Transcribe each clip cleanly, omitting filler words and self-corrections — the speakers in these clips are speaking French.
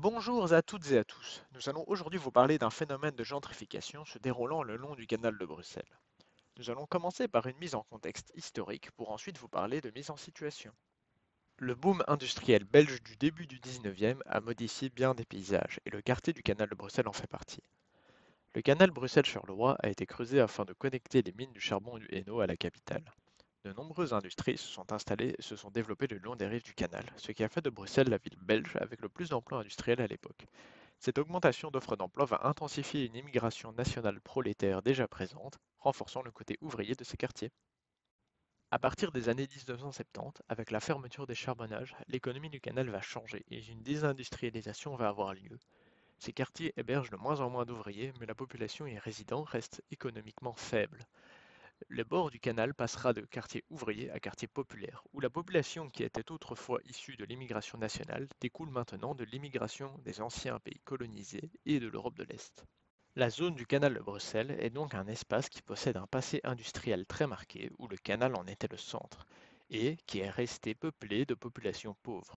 Bonjour à toutes et à tous. Nous allons aujourd'hui vous parler d'un phénomène de gentrification se déroulant le long du canal de Bruxelles. Nous allons commencer par une mise en contexte historique pour ensuite vous parler de mise en situation. Le boom industriel belge du début du 19e a modifié bien des paysages et le quartier du canal de Bruxelles en fait partie. Le canal Bruxelles-Charleroi a été creusé afin de connecter les mines du charbon du Hainaut à la capitale. De nombreuses industries se sont installées et se sont développées le long des rives du canal, ce qui a fait de Bruxelles la ville belge avec le plus d'emplois industriels à l'époque. Cette augmentation d'offres d'emploi va intensifier une immigration nationale prolétaire déjà présente, renforçant le côté ouvrier de ces quartiers. À partir des années 1970, avec la fermeture des charbonnages, l'économie du canal va changer et une désindustrialisation va avoir lieu. Ces quartiers hébergent de moins en moins d'ouvriers, mais la population y résidant reste économiquement faible. Le bord du canal passera de quartier ouvrier à quartier populaire, où la population qui était autrefois issue de l'immigration nationale découle maintenant de l'immigration des anciens pays colonisés et de l'Europe de l'Est. La zone du canal de Bruxelles est donc un espace qui possède un passé industriel très marqué, où le canal en était le centre, et qui est resté peuplé de populations pauvres.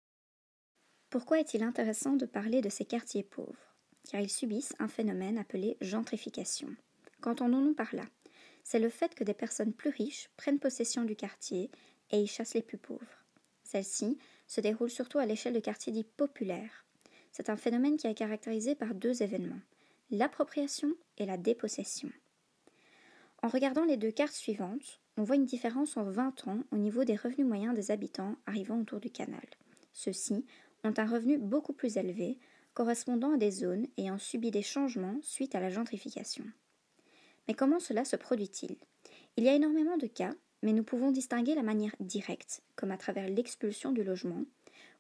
Pourquoi est-il intéressant de parler de ces quartiers pauvres? Car ils subissent un phénomène appelé gentrification. Qu'entendons-nous par là? C'est le fait que des personnes plus riches prennent possession du quartier et y chassent les plus pauvres. Celle-ci se déroule surtout à l'échelle de quartiers dits populaires. C'est un phénomène qui est caractérisé par deux événements, l'appropriation et la dépossession. En regardant les deux cartes suivantes, on voit une différence en 20 ans au niveau des revenus moyens des habitants arrivant autour du canal. Ceux-ci ont un revenu beaucoup plus élevé, correspondant à des zones ayant subi des changements suite à la gentrification. Mais comment cela se produit-il? Il y a énormément de cas, mais nous pouvons distinguer la manière directe, comme à travers l'expulsion du logement,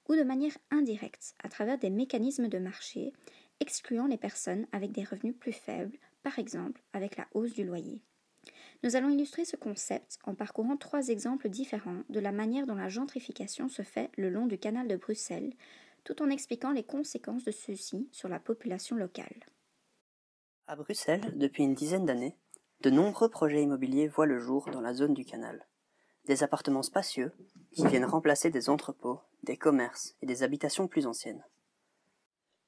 ou de manière indirecte, à travers des mécanismes de marché, excluant les personnes avec des revenus plus faibles, par exemple avec la hausse du loyer. Nous allons illustrer ce concept en parcourant trois exemples différents de la manière dont la gentrification se fait le long du canal de Bruxelles, tout en expliquant les conséquences de ceux-ci sur la population locale. À Bruxelles, depuis une dizaine d'années, de nombreux projets immobiliers voient le jour dans la zone du canal. Des appartements spacieux qui viennent remplacer des entrepôts, des commerces et des habitations plus anciennes.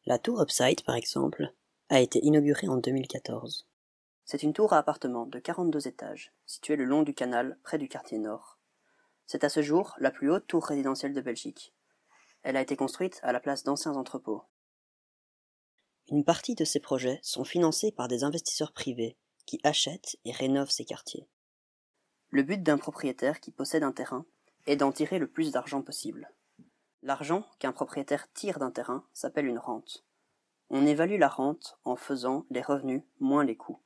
La tour Upside, par exemple, a été inaugurée en 2014. C'est une tour à appartements de 42 étages, située le long du canal près du quartier nord. C'est à ce jour la plus haute tour résidentielle de Belgique. Elle a été construite à la place d'anciens entrepôts. Une partie de ces projets sont financés par des investisseurs privés qui achètent et rénovent ces quartiers. Le but d'un propriétaire qui possède un terrain est d'en tirer le plus d'argent possible. L'argent qu'un propriétaire tire d'un terrain s'appelle une rente. On évalue la rente en faisant les revenus moins les coûts.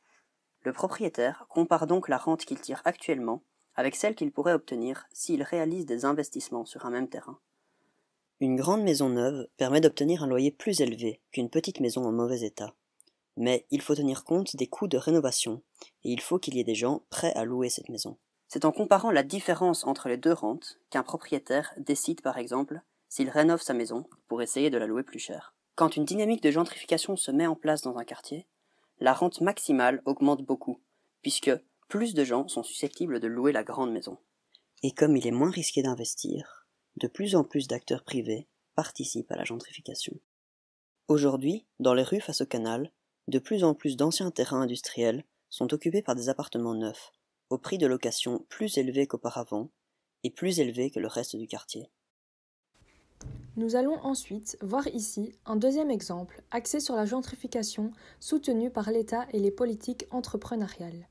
Le propriétaire compare donc la rente qu'il tire actuellement avec celle qu'il pourrait obtenir s'il réalise des investissements sur un même terrain. Une grande maison neuve permet d'obtenir un loyer plus élevé qu'une petite maison en mauvais état. Mais il faut tenir compte des coûts de rénovation et il faut qu'il y ait des gens prêts à louer cette maison. C'est en comparant la différence entre les deux rentes qu'un propriétaire décide par exemple s'il rénove sa maison pour essayer de la louer plus cher. Quand une dynamique de gentrification se met en place dans un quartier, la rente maximale augmente beaucoup, puisque plus de gens sont susceptibles de louer la grande maison. Et comme il est moins risqué d'investir, de plus en plus d'acteurs privés participent à la gentrification. Aujourd'hui, dans les rues face au canal, de plus en plus d'anciens terrains industriels sont occupés par des appartements neufs, au prix de location plus élevé qu'auparavant et plus élevé que le reste du quartier. Nous allons ensuite voir ici un deuxième exemple axé sur la gentrification soutenue par l'État et les politiques entrepreneuriales.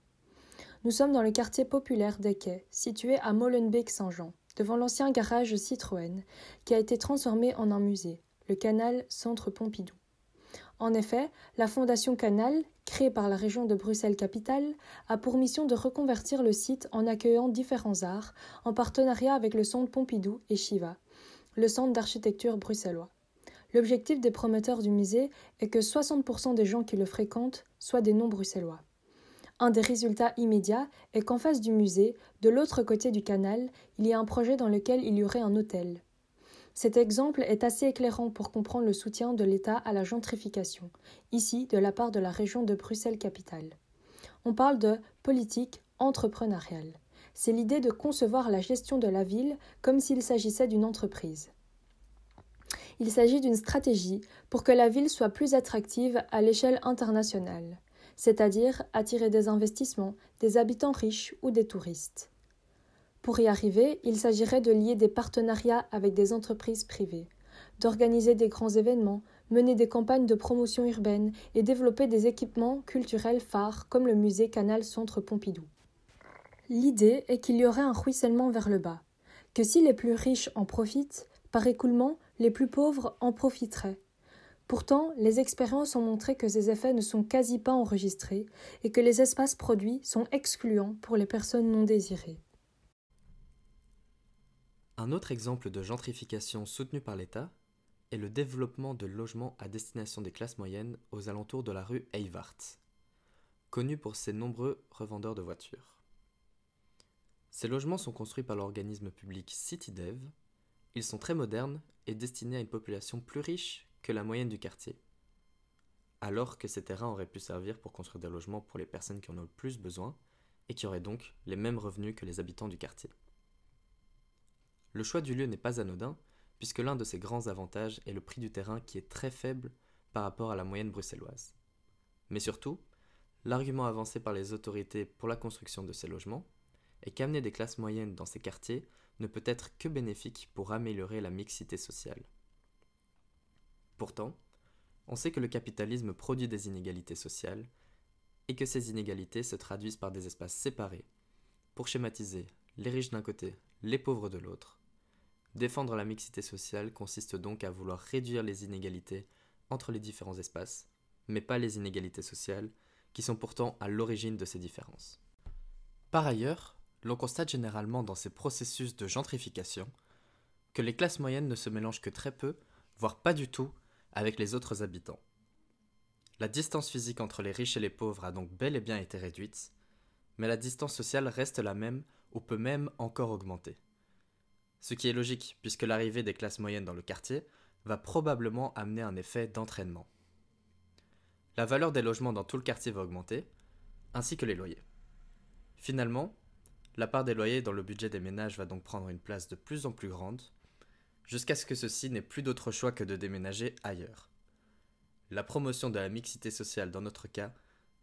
Nous sommes dans le quartier populaire des Quais, situé à Molenbeek-Saint-Jean, devant l'ancien garage Citroën, qui a été transformé en un musée, le Canal Centre Pompidou. En effet, la Fondation Canal, créée par la région de Bruxelles-Capitale, a pour mission de reconvertir le site en accueillant différents arts, en partenariat avec le Centre Pompidou et Shiva, le centre d'architecture bruxellois. L'objectif des promoteurs du musée est que 60% des gens qui le fréquentent soient des non-bruxellois. Un des résultats immédiats est qu'en face du musée, de l'autre côté du canal, il y a un projet dans lequel il y aurait un hôtel. Cet exemple est assez éclairant pour comprendre le soutien de l'État à la gentrification, ici de la part de la région de Bruxelles-Capitale. On parle de politique entrepreneuriale. C'est l'idée de concevoir la gestion de la ville comme s'il s'agissait d'une entreprise. Il s'agit d'une stratégie pour que la ville soit plus attractive à l'échelle internationale, c'est-à-dire attirer des investissements, des habitants riches ou des touristes. Pour y arriver, il s'agirait de lier des partenariats avec des entreprises privées, d'organiser des grands événements, mener des campagnes de promotion urbaine et développer des équipements culturels phares comme le musée Canal Centre Pompidou. L'idée est qu'il y aurait un ruissellement vers le bas, que si les plus riches en profitent, par écoulement, les plus pauvres en profiteraient. Pourtant, les expériences ont montré que ces effets ne sont quasi pas enregistrés et que les espaces produits sont excluants pour les personnes non désirées. Un autre exemple de gentrification soutenue par l'État est le développement de logements à destination des classes moyennes aux alentours de la rue Eyvart, connue pour ses nombreux revendeurs de voitures. Ces logements sont construits par l'organisme public CityDev. Ils sont très modernes et destinés à une population plus riche que la moyenne du quartier, alors que ces terrains auraient pu servir pour construire des logements pour les personnes qui en ont le plus besoin et qui auraient donc les mêmes revenus que les habitants du quartier. Le choix du lieu n'est pas anodin, puisque l'un de ses grands avantages est le prix du terrain qui est très faible par rapport à la moyenne bruxelloise. Mais surtout, l'argument avancé par les autorités pour la construction de ces logements est qu'amener des classes moyennes dans ces quartiers ne peut être que bénéfique pour améliorer la mixité sociale. Pourtant, on sait que le capitalisme produit des inégalités sociales et que ces inégalités se traduisent par des espaces séparés. Pour schématiser, les riches d'un côté, les pauvres de l'autre. Défendre la mixité sociale consiste donc à vouloir réduire les inégalités entre les différents espaces, mais pas les inégalités sociales, qui sont pourtant à l'origine de ces différences. Par ailleurs, l'on constate généralement dans ces processus de gentrification que les classes moyennes ne se mélangent que très peu, voire pas du tout, avec les autres habitants. La distance physique entre les riches et les pauvres a donc bel et bien été réduite, mais la distance sociale reste la même ou peut même encore augmenter. Ce qui est logique, puisque l'arrivée des classes moyennes dans le quartier va probablement amener un effet d'entraînement. La valeur des logements dans tout le quartier va augmenter, ainsi que les loyers. Finalement, la part des loyers dans le budget des ménages va donc prendre une place de plus en plus grande, jusqu'à ce que ceux-ci n'aient plus d'autre choix que de déménager ailleurs. La promotion de la mixité sociale dans notre cas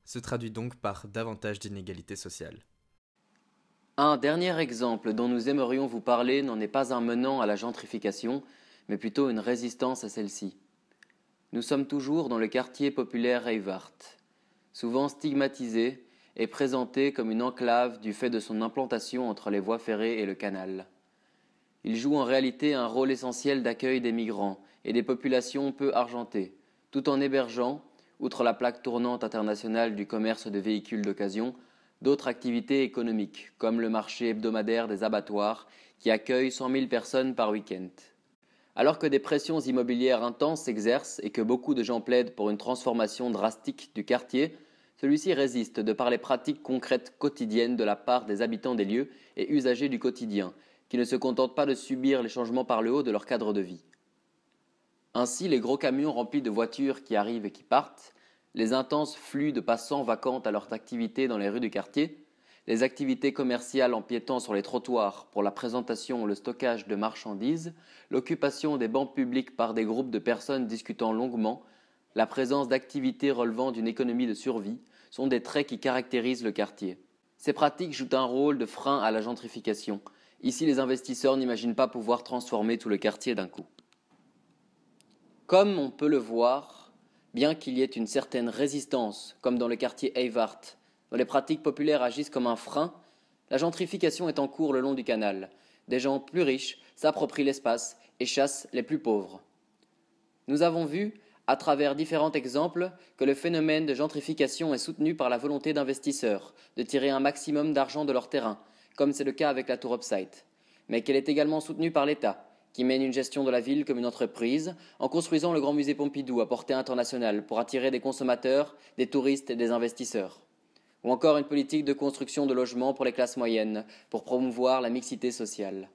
se traduit donc par davantage d'inégalités sociales. Un dernier exemple dont nous aimerions vous parler n'en est pas un menant à la gentrification, mais plutôt une résistance à celle-ci. Nous sommes toujours dans le quartier populaire Eyvart, souvent stigmatisé et présenté comme une enclave du fait de son implantation entre les voies ferrées et le canal. Il joue en réalité un rôle essentiel d'accueil des migrants et des populations peu argentées, tout en hébergeant, outre la plaque tournante internationale du commerce de véhicules d'occasion, d'autres activités économiques, comme le marché hebdomadaire des abattoirs, qui accueille 100 000 personnes par week-end. Alors que des pressions immobilières intenses s'exercent et que beaucoup de gens plaident pour une transformation drastique du quartier, celui-ci résiste de par les pratiques concrètes quotidiennes de la part des habitants des lieux et usagers du quotidien, qui ne se contentent pas de subir les changements par le haut de leur cadre de vie. Ainsi, les gros camions remplis de voitures qui arrivent et qui partent, les intenses flux de passants vacants à leurs activités dans les rues du quartier, les activités commerciales empiétant sur les trottoirs pour la présentation ou le stockage de marchandises, l'occupation des bancs publics par des groupes de personnes discutant longuement, la présence d'activités relevant d'une économie de survie sont des traits qui caractérisent le quartier. Ces pratiques jouent un rôle de frein à la gentrification. Ici, les investisseurs n'imaginent pas pouvoir transformer tout le quartier d'un coup. Comme on peut le voir, bien qu'il y ait une certaine résistance, comme dans le quartier Eyvart, dont les pratiques populaires agissent comme un frein, la gentrification est en cours le long du canal. Des gens plus riches s'approprient l'espace et chassent les plus pauvres. Nous avons vu, à travers différents exemples, que le phénomène de gentrification est soutenu par la volonté d'investisseurs de tirer un maximum d'argent de leur terrain, comme c'est le cas avec la Tour Upside, mais qu'elle est également soutenue par l'État, qui mène une gestion de la ville comme une entreprise, en construisant le Grand Musée Pompidou à portée internationale pour attirer des consommateurs, des touristes et des investisseurs. Ou encore une politique de construction de logements pour les classes moyennes, pour promouvoir la mixité sociale.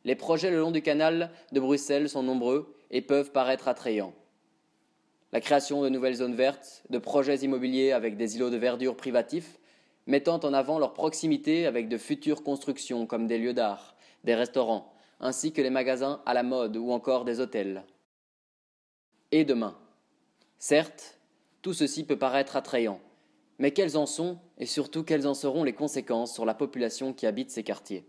Les projets le long du canal de Bruxelles sont nombreux et peuvent paraître attrayants. La création de nouvelles zones vertes, de projets immobiliers avec des îlots de verdure privatifs, mettant en avant leur proximité avec de futures constructions comme des lieux d'art, des restaurants, ainsi que les magasins à la mode ou encore des hôtels. et demain. Certes, tout ceci peut paraître attrayant, mais quelles en sont et surtout quelles en seront les conséquences sur la population qui habite ces quartiers ?